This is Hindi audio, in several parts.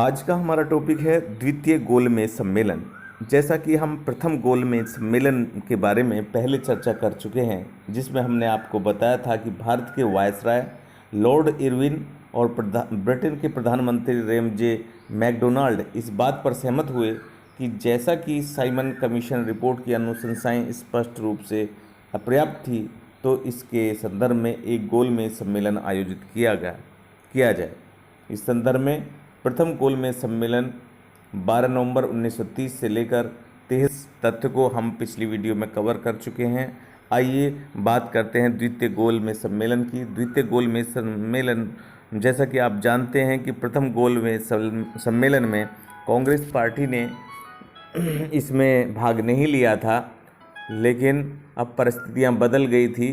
आज का हमारा टॉपिक है द्वितीय गोलमेज सम्मेलन। जैसा कि हम प्रथम गोलमेज सम्मेलन के बारे में पहले चर्चा कर चुके हैं, जिसमें हमने आपको बताया था कि भारत के वायसराय लॉर्ड इरविन और ब्रिटेन के प्रधानमंत्री रैमजे मैकडोनाल्ड इस बात पर सहमत हुए कि जैसा कि साइमन कमीशन रिपोर्ट की अनुशंसाएं स्पष्ट रूप से अपर्याप्त थी, तो इसके संदर्भ में एक गोलमेज सम्मेलन आयोजित किया जाए। इस संदर्भ में प्रथम गोलमेज सम्मेलन 12 नवंबर 1930 से लेकर 23 तथ्य को हम पिछली वीडियो में कवर कर चुके हैं। आइए बात करते हैं द्वितीय गोलमेज सम्मेलन की। द्वितीय गोलमेज सम्मेलन, जैसा कि आप जानते हैं कि प्रथम गोलमेज सम्मेलन में कांग्रेस पार्टी ने इसमें भाग नहीं लिया था, लेकिन अब परिस्थितियां बदल गई थी।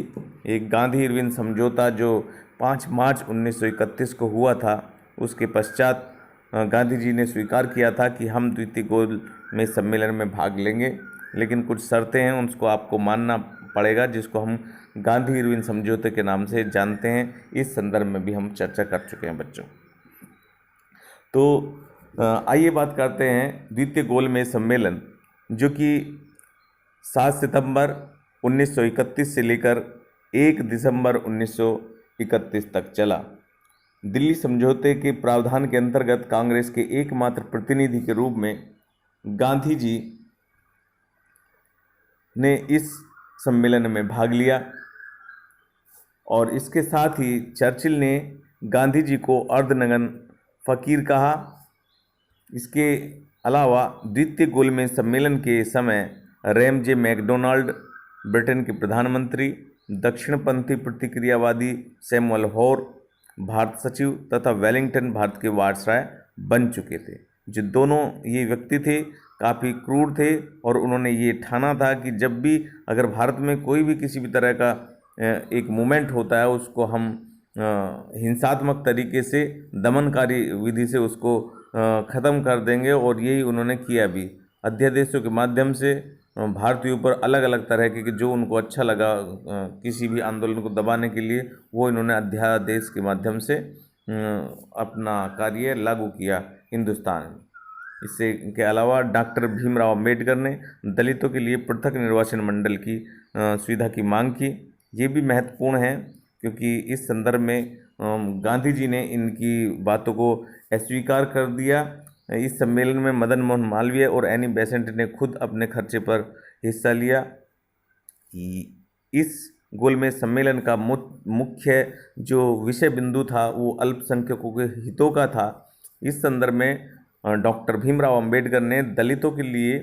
एक गांधी इरविन समझौता जो 5 मार्च 1931 को हुआ था, उसके पश्चात गांधी जी ने स्वीकार किया था कि हम द्वितीय गोलमेज सम्मेलन में भाग लेंगे, लेकिन कुछ शर्तें हैं, उसको आपको मानना पड़ेगा, जिसको हम गांधी इरविन समझौते के नाम से जानते हैं। इस संदर्भ में भी हम चर्चा कर चुके हैं बच्चों। तो आइए बात करते हैं द्वितीय गोलमेज सम्मेलन, जो कि 7 सितंबर 1931 से लेकर 1 दिसंबर 1931 तक चला। दिल्ली समझौते के प्रावधान के अंतर्गत कांग्रेस के एकमात्र प्रतिनिधि के रूप में गांधी जी ने इस सम्मेलन में भाग लिया, और इसके साथ ही चर्चिल ने गांधी जी को अर्धनग्न फकीर कहा। इसके अलावा द्वितीय गोलमेज सम्मेलन के समय रैमजे मैकडोनाल्ड ब्रिटेन के प्रधानमंत्री, दक्षिणपंथी प्रतिक्रियावादी सैमुअल होर भारत सचिव तथा वेलिंगटन भारत के वायसराय बन चुके थे। जो दोनों ये व्यक्ति थे काफ़ी क्रूर थे, और उन्होंने ये ठाना था कि जब भी अगर भारत में कोई भी किसी भी तरह का एक मूवमेंट होता है, उसको हम हिंसात्मक तरीके से, दमनकारी विधि से उसको ख़त्म कर देंगे। और यही उन्होंने किया भी। अध्यादेशों के माध्यम से भारतीयों पर अलग अलग तरह के जो उनको अच्छा लगा किसी भी आंदोलन को दबाने के लिए, वो इन्होंने अध्यादेश के माध्यम से अपना कार्य लागू किया हिंदुस्तान में। इससे के अलावा डॉक्टर भीमराव अम्बेडकर ने दलितों के लिए पृथक निर्वाचन मंडल की सुविधा की मांग की। ये भी महत्वपूर्ण है, क्योंकि इस संदर्भ में गांधी जी ने इनकी बातों को अस्वीकार कर दिया। इस सम्मेलन में मदन मोहन मालवीय और एनी बेसेंट ने खुद अपने खर्चे पर हिस्सा लिया। इस गोलमेज सम्मेलन का मुख्य जो विषय बिंदु था, वो अल्पसंख्यकों के हितों का था। इस संदर्भ में डॉक्टर भीमराव अंबेडकर ने दलितों के लिए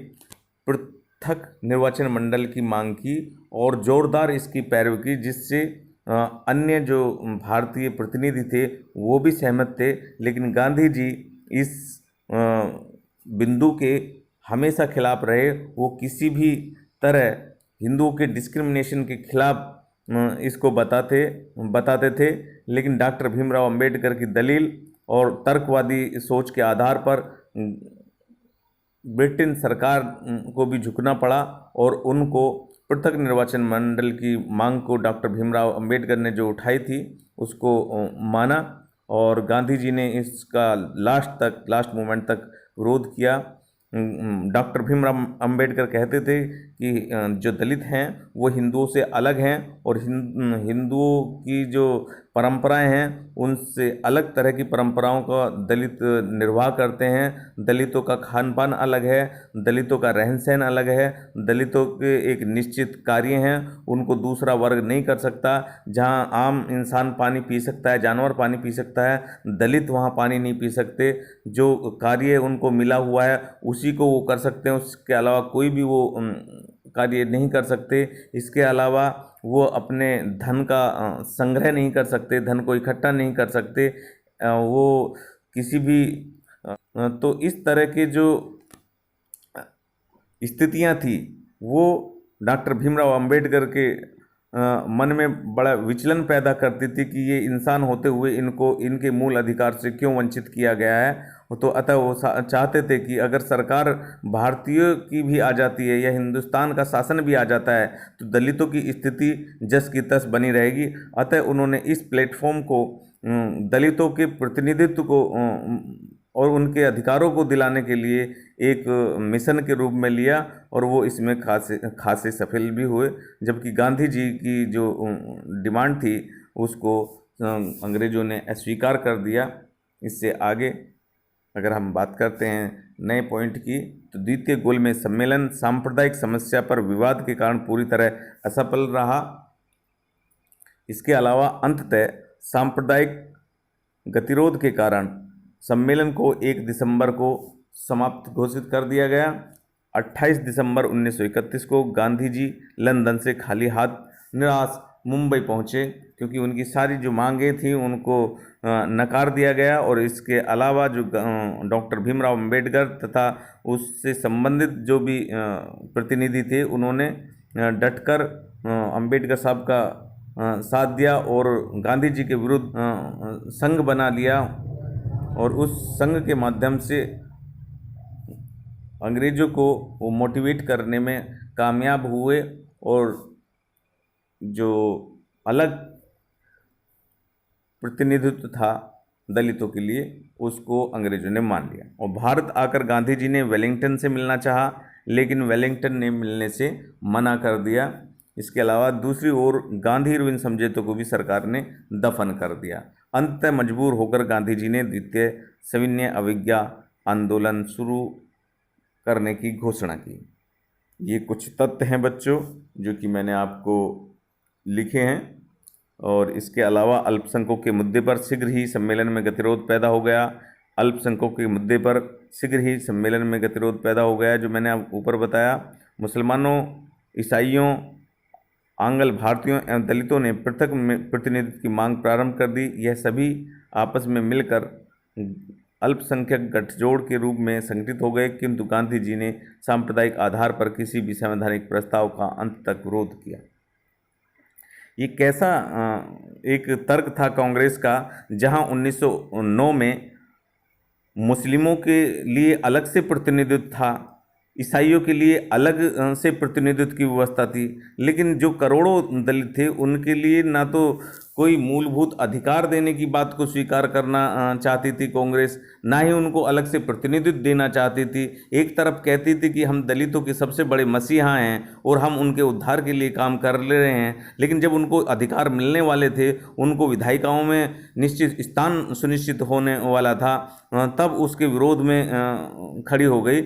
पृथक निर्वाचन मंडल की मांग की और जोरदार इसकी पैरवी की, जिससे अन्य जो भारतीय प्रतिनिधि थे वो भी सहमत थे। लेकिन गांधी जी इस बिंदु के हमेशा खिलाफ रहे। वो किसी भी तरह हिंदुओं के डिस्क्रिमिनेशन के खिलाफ इसको बताते थे। लेकिन डॉक्टर भीमराव अंबेडकर की दलील और तर्कवादी सोच के आधार पर ब्रिटेन सरकार को भी झुकना पड़ा, और उनको पृथक निर्वाचन मंडल की मांग को डॉक्टर भीमराव अंबेडकर ने जो उठाई थी उसको माना, और गांधी जी ने इसका लास्ट मोमेंट तक विरोध किया। डॉक्टर भीमराव अंबेडकर कहते थे कि जो दलित हैं वो हिंदुओं से अलग हैं, और हिंदुओं की जो परंपराएं हैं उनसे अलग तरह की परंपराओं का दलित निर्वाह करते हैं। दलितों का खान पान अलग है, दलितों का रहन सहन अलग है, दलितों के एक निश्चित कार्य हैं, उनको दूसरा वर्ग नहीं कर सकता। जहां आम इंसान पानी पी सकता है, जानवर पानी पी सकता है, दलित वहां पानी नहीं पी सकते। जो कार्य उनको मिला हुआ है उसी को वो कर सकते हैं, उसके अलावा कोई भी वो कार्य नहीं कर सकते। इसके अलावा वो अपने धन का संग्रह नहीं कर सकते, धन को इकट्ठा नहीं कर सकते। वो किसी भी तो इस तरह के जो स्थितियां थी, वो डॉक्टर भीमराव अंबेडकर के मन में बड़ा विचलन पैदा करती थी कि ये इंसान होते हुए इनको इनके मूल अधिकार से क्यों वंचित किया गया है। तो अतः वो चाहते थे कि अगर सरकार भारतीयों की भी आ जाती है या हिंदुस्तान का शासन भी आ जाता है, तो दलितों की स्थिति जस की तस बनी रहेगी। अतः उन्होंने इस प्लेटफॉर्म को दलितों के प्रतिनिधित्व को और उनके अधिकारों को दिलाने के लिए एक मिशन के रूप में लिया, और वो इसमें खासे सफल भी हुए। जबकि गांधी जी की जो डिमांड थी उसको अंग्रेज़ों ने अस्वीकार कर दिया। इससे आगे अगर हम बात करते हैं नए पॉइंट की, तो द्वितीय गोलमेज सम्मेलन सांप्रदायिक समस्या पर विवाद के कारण पूरी तरह असफल रहा। इसके अलावा अंततः सांप्रदायिक गतिरोध के कारण सम्मेलन को 1 दिसंबर को समाप्त घोषित कर दिया गया। 28 दिसंबर 1931 को गांधी जी लंदन से खाली हाथ निराश मुंबई पहुंचे, क्योंकि उनकी सारी जो मांगें थी उनको नकार दिया गया। और इसके अलावा जो डॉक्टर भीमराव अंबेडकर तथा उससे संबंधित जो भी प्रतिनिधि थे, उन्होंने डटकर अंबेडकर साहब का साथ दिया और गांधी जी के विरुद्ध संघ बना लिया, और उस संघ के माध्यम से अंग्रेज़ों को वो मोटिवेट करने में कामयाब हुए, और जो अलग प्रतिनिधित्व था दलितों के लिए उसको अंग्रेज़ों ने मान लिया। और भारत आकर गांधी जी ने वेलिंगटन से मिलना चाहा, लेकिन वेलिंगटन ने मिलने से मना कर दिया। इसके अलावा दूसरी ओर गांधी इरविन समझौते को भी सरकार ने दफन कर दिया। अंततः मजबूर होकर गांधी जी ने द्वितीय सविनय अवज्ञा आंदोलन शुरू करने की घोषणा की। ये कुछ तथ्य हैं बच्चों जो कि मैंने आपको लिखे हैं। और इसके अलावा अल्पसंख्यकों के मुद्दे पर शीघ्र ही सम्मेलन में गतिरोध पैदा हो गया। अल्पसंख्यकों के मुद्दे पर शीघ्र ही सम्मेलन में गतिरोध पैदा हो गया, जो मैंने ऊपर बताया। मुसलमानों, ईसाइयों, आंग्ल भारतीयों एवं दलितों ने पृथक प्रतिनिधित्व की मांग प्रारंभ कर दी। यह सभी आपस में मिलकर अल्पसंख्यक गठजोड़ के रूप में संगठित हो गए, किंतु गांधी जी ने सांप्रदायिक आधार पर किसी भी संवैधानिक प्रस्ताव का अंत तक विरोध किया। ये कैसा एक तर्क था कांग्रेस का, जहां 1909 में मुस्लिमों के लिए अलग से प्रतिनिधित्व था, ईसाइयों के लिए अलग से प्रतिनिधित्व की व्यवस्था थी, लेकिन जो करोड़ों दलित थे उनके लिए ना तो कोई मूलभूत अधिकार देने की बात को स्वीकार करना चाहती थी कांग्रेस, ना ही उनको अलग से प्रतिनिधित्व देना चाहती थी। एक तरफ कहती थी कि हम दलितों के सबसे बड़े मसीहा हैं और हम उनके उद्धार के लिए काम कर ले रहे हैं, लेकिन जब उनको अधिकार मिलने वाले थे, उनको विधायिकाओं में निश्चित स्थान सुनिश्चित होने वाला था, तब उसके विरोध में खड़ी हो गई।